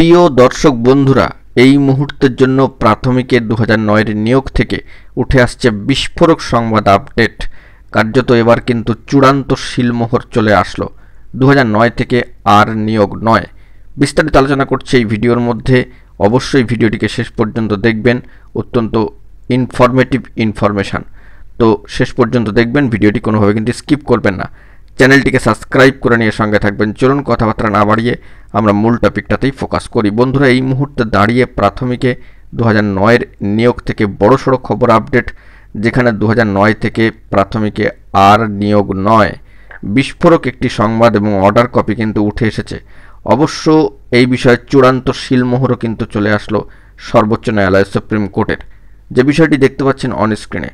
প্রিয় দর্শক বন্ধুরা, এই মুহূর্তের জন্য প্রাথমিকের 2009 নিয়োগ থেকে উঠে আসছে বিস্ফোরক সংবাদ আপডেট। কার্যত এবার কিন্তু চূড়ান্ত শিলমোহর চলে আসলো। 2009 থেকে আর নিয়োগ নয়। বিস্তারিত আলোচনা করছে এই ভিডিওর মধ্যে। অবশ্যই ভিডিওটিকে শেষ পর্যন্ত দেখবেন, অত্যন্ত ইনফরমেটিভ ইনফরমেশান। তো শেষ পর্যন্ত দেখবেন, ভিডিওটি কোনোভাবে কিন্তু স্কিপ করবেন না। চ্যানেলটিকে সাবস্ক্রাইব করে নিয়ে সঙ্গে থাকবেন। চলুন কথাবার্তা না বাড়িয়ে আমরা মূল টপিকটাতেই ফোকাস করি। বন্ধুরা, এই মুহূর্তে দাঁড়িয়ে প্রাথমিকে 2009 নিয়োগ থেকে বড়সড় খবর আপডেট, যেখানে 2009 থেকে প্রাথমিকে আর নিয়োগ নয়। বিস্ফোরক একটি সংবাদ এবং অর্ডার কপি কিন্তু উঠে এসেছে। অবশ্য এই বিষয়ে চূড়ান্ত শিলমোহরও কিন্তু চলে আসলো সর্বোচ্চ ন্যায়ালয় সুপ্রিম কোর্টের। যে বিষয়টি দেখতে পাচ্ছেন অন স্ক্রিনে,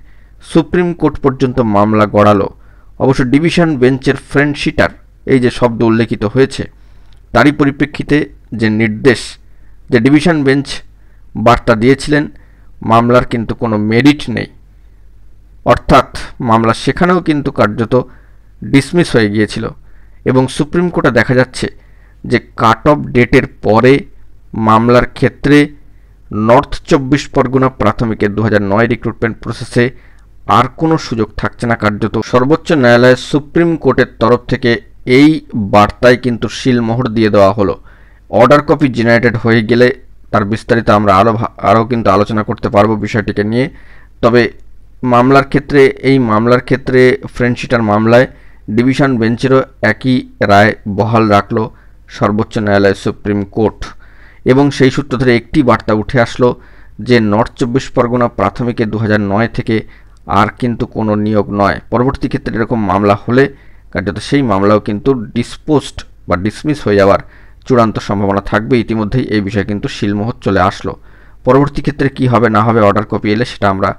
সুপ্রিম কোর্ট পর্যন্ত মামলা গড়ালো। অবশ্য ডিভিশন বেঞ্চের ফ্রেন্ডশিটার এই যে শব্দ উল্লেখিত হয়েছে, তারই পরিপ্রেক্ষিতে যে নির্দেশ, যে ডিভিশন বেঞ্চ বার্তা দিয়েছিলেন, মামলার কিন্তু কোনো মেরিট নেই, অর্থাৎ মামলা সেখানেও কিন্তু কার্যত ডিসমিস হয়ে গিয়েছিল। এবং সুপ্রিম কোর্টে দেখা যাচ্ছে যে কাট অফ ডেটের পরে মামলার ক্ষেত্রে নর্থ 24 পরগনা প্রাথমিকের 2009 রিক্রুটমেন্ট প্রসেসে আর কোনো সুযোগ থাকছে না। কার্যত সর্বোচ্চ ন্যায়ালয়ের সুপ্রিম কোর্টের তরফ থেকে এই বার্তায় কিন্তু শিলমোহর দিয়ে দেওয়া হলো। অর্ডার কপি জেনারেটেড হয়ে গেলে তার বিস্তারিত আমরা আরও কিন্তু আলোচনা করতে পারবো বিষয়টিকে নিয়ে। তবে এই মামলার ক্ষেত্রে ফ্রেন্ডশিটার মামলায় ডিভিশন বেঞ্চেরও একই রায় বহাল রাখলো সর্বোচ্চ ন্যায়ালয় সুপ্রিম কোর্ট। এবং সেই সূত্র ধরে একটি বার্তা উঠে আসলো যে নর্থ 24 পরগনা প্রাথমিকে 2009 থেকে আর কিন্তু কোনো নিয়োগ নয়। পরবর্তী ক্ষেত্রে এরকম মামলা হলে কার্যত সেই মামলাও কিন্তু ডিসপোজড বা ডিসমিস হয়ে যাওয়ার চূড়ান্ত সম্ভাবনা থাকবে। ইতিমধ্যেই এই বিষয়ে কিন্তু শিলমোহর চলে আসলো। পরবর্তী ক্ষেত্রে কি হবে না হবে, অর্ডার কপি এলে সেটা আমরা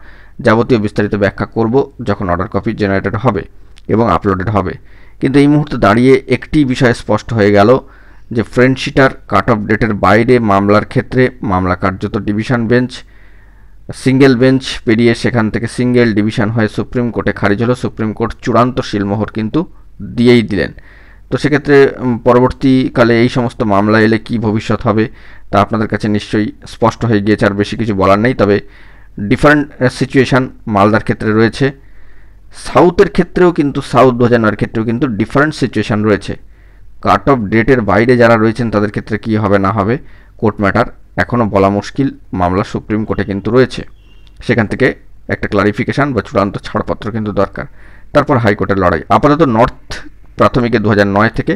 যাবতীয় বিস্তারিত ব্যাখ্যা করব যখন অর্ডার কপি জেনারেটেড হবে এবং আপলোডেড হবে। কিন্তু এই মুহূর্তে দাঁড়িয়ে একটি বিষয় স্পষ্ট হয়ে গেল যে ফ্রেন্ডশিটার কাট অফ ডেটের বাইরে মামলার ক্ষেত্রে মামলা কার্যত ডিভিশন বেঞ্চ, সিঙ্গেল বেঞ্চ পেরিয়ে সেখান থেকে সিঙ্গেল ডিভিশন হয়ে সুপ্রিম কোর্টে খারিজ হলো। সুপ্রিম কোর্ট চূড়ান্ত শিলমোহর কিন্তু দিয়েই দিলেন। তো সেক্ষেত্রে পরবর্তীকালে এই সমস্ত মামলা এলে কি ভবিষ্যৎ হবে তা আপনাদের কাছে নিশ্চয়ই স্পষ্ট হয়ে গিয়েছে, আর বেশি কিছু বলার নেই। তবে ডিফারেন্ট সিচুয়েশান মালদার ক্ষেত্রে রয়েছে, সাউথের ক্ষেত্রেও কিন্তু সাউথ 2009 ক্ষেত্রেও কিন্তু ডিফারেন্ট সিচুয়েশান রয়েছে। কাট অফ ডেটের বাইরে যারা রয়েছেন তাদের ক্ষেত্রে কি হবে না হবে কোর্ট ম্যাটার এখনও বলা মুশকিল। মামলা সুপ্রিম কোর্টে কিন্তু রয়েছে, সেখান থেকে একটা ক্লারিফিকেশান বা চূড়ান্ত ছাড়পত্র কিন্তু দরকার, তারপর হাইকোর্টের লড়াই। আপাতত নর্থ প্রাথমিকে 2009 থেকে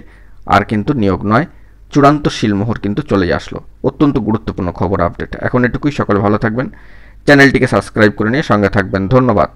আর কিন্তু নিয়োগ নয়, চূড়ান্ত শিলমোহর কিন্তু চলেই আসলো। অত্যন্ত গুরুত্বপূর্ণ খবর আপডেট। এখন এটুকুই, সকলে ভালো থাকবেন, চ্যানেলটিকে সাবস্ক্রাইব করে নিয়ে সঙ্গে থাকবেন। ধন্যবাদ।